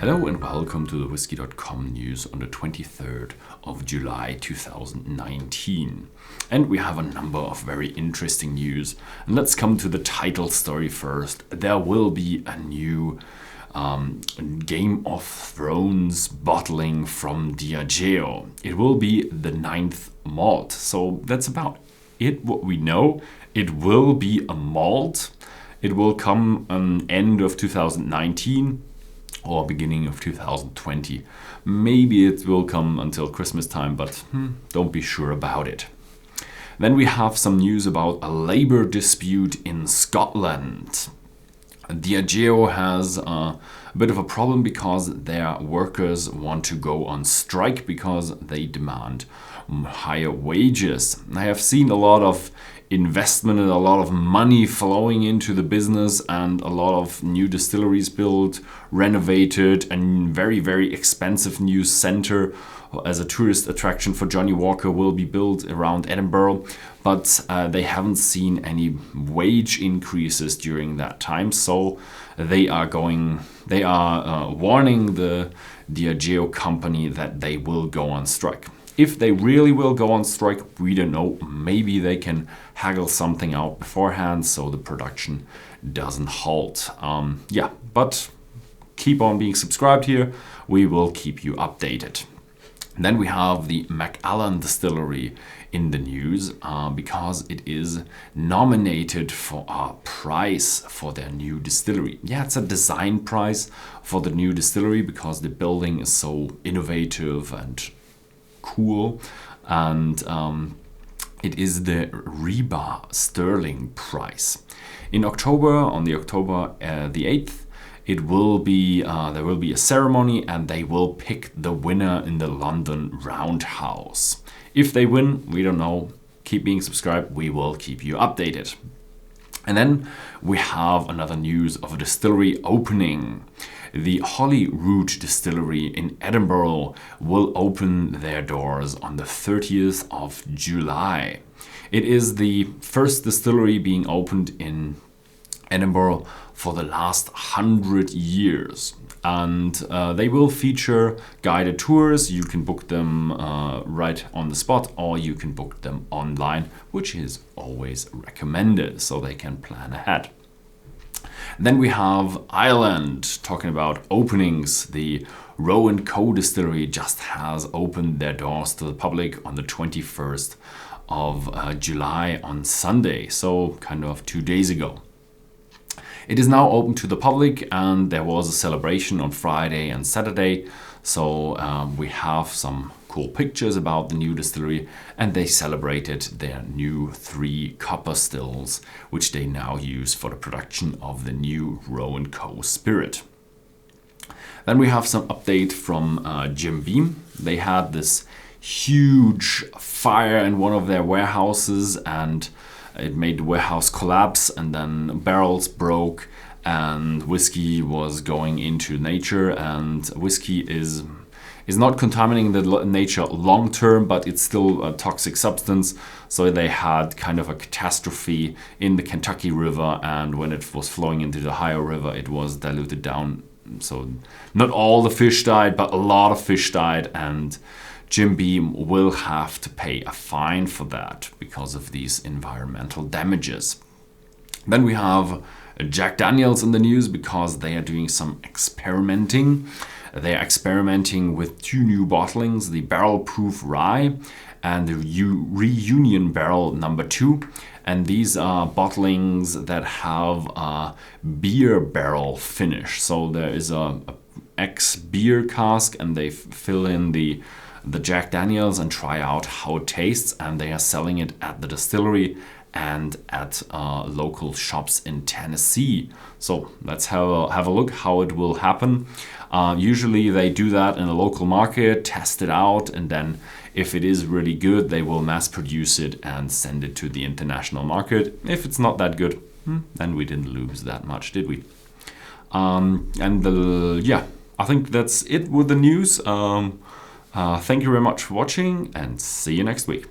Hello and welcome to the Whisky.com news on the 23rd of July 2019. And we have a number of very interesting news. And let's come to the title story first. There will be a new Game of Thrones bottling from Diageo. It will be the 9th malt. So that's about it, what we know. It will be a malt. It will come end of 2019. Or beginning of 2020. Maybe it will come until Christmas time, but don't be sure about it. Then we have some news about a labor dispute in Scotland. Diageo has a bit of a problem because their workers want to go on strike because they demand higher wages. I have seen a lot of investment and a lot of money flowing into the business and a lot of new distilleries built, renovated, and very, very expensive new center as a tourist attraction for Johnny Walker will be built around Edinburgh, but they haven't seen any wage increases during that time, so they are warning the Diageo company that they will go on strike. If they really will go on strike, we don't know. Maybe they can haggle something out beforehand so the production doesn't halt. But keep on being subscribed here. We will keep you updated. Then we have the Macallan Distillery in the news because it is nominated for a prize for their new distillery. Yeah, it's a design prize for the new distillery because the building is so innovative and cool, and it is the RIBA Stirling prize. In October, on the October the 8th, it will be there will be a ceremony and they will pick the winner in the London Roundhouse. If they win, we don't know. Keep being subscribed. We will keep you updated. And then we have another news of a distillery opening. The Holyrood Distillery in Edinburgh will open their doors on the 30th of July. It is the first distillery being opened in Edinburgh for the last 100 years. And they will feature guided tours. You can book them right on the spot, or you can book them online, which is always recommended, so they can plan ahead. Then we have Ireland, talking about openings. The Rowan Co distillery just has opened their doors to the public on the 21st of July on Sunday, so kind of 2 days ago. It is now open to the public, and there was a celebration on Friday and Saturday. So we have some cool pictures about the new distillery, and they celebrated their new 3 copper stills, which they now use for the production of the new Rowan Co spirit. Then we have some update from Jim Beam. They had this huge fire in one of their warehouses, and it made the warehouse collapse, and then barrels broke and whiskey was going into nature. And whiskey is not contaminating the nature long term, but it's still a toxic substance. So they had kind of a catastrophe in the Kentucky River, and when it was flowing into the Ohio River, it was diluted down. So not all the fish died, but a lot of fish died, and Jim Beam will have to pay a fine for that because of these environmental damages. Then we have Jack Daniel's in the news because they are doing some experimenting. They are experimenting with 2 new bottlings, the Barrel Proof Rye and the Reunion Barrel number 2. And these are bottlings that have a beer barrel finish. So there is a ex-beer cask, and they fill in the Jack Daniel's and try out how it tastes, and they are selling it at the distillery and at local shops in Tennessee. So let's have a look how it will happen. Usually they do that in a local market, test it out, and then if it is really good, they will mass produce it and send it to the international market. If it's not that good, then we didn't lose that much, did we? I think that's it with the news. Thank you very much for watching, and see you next week.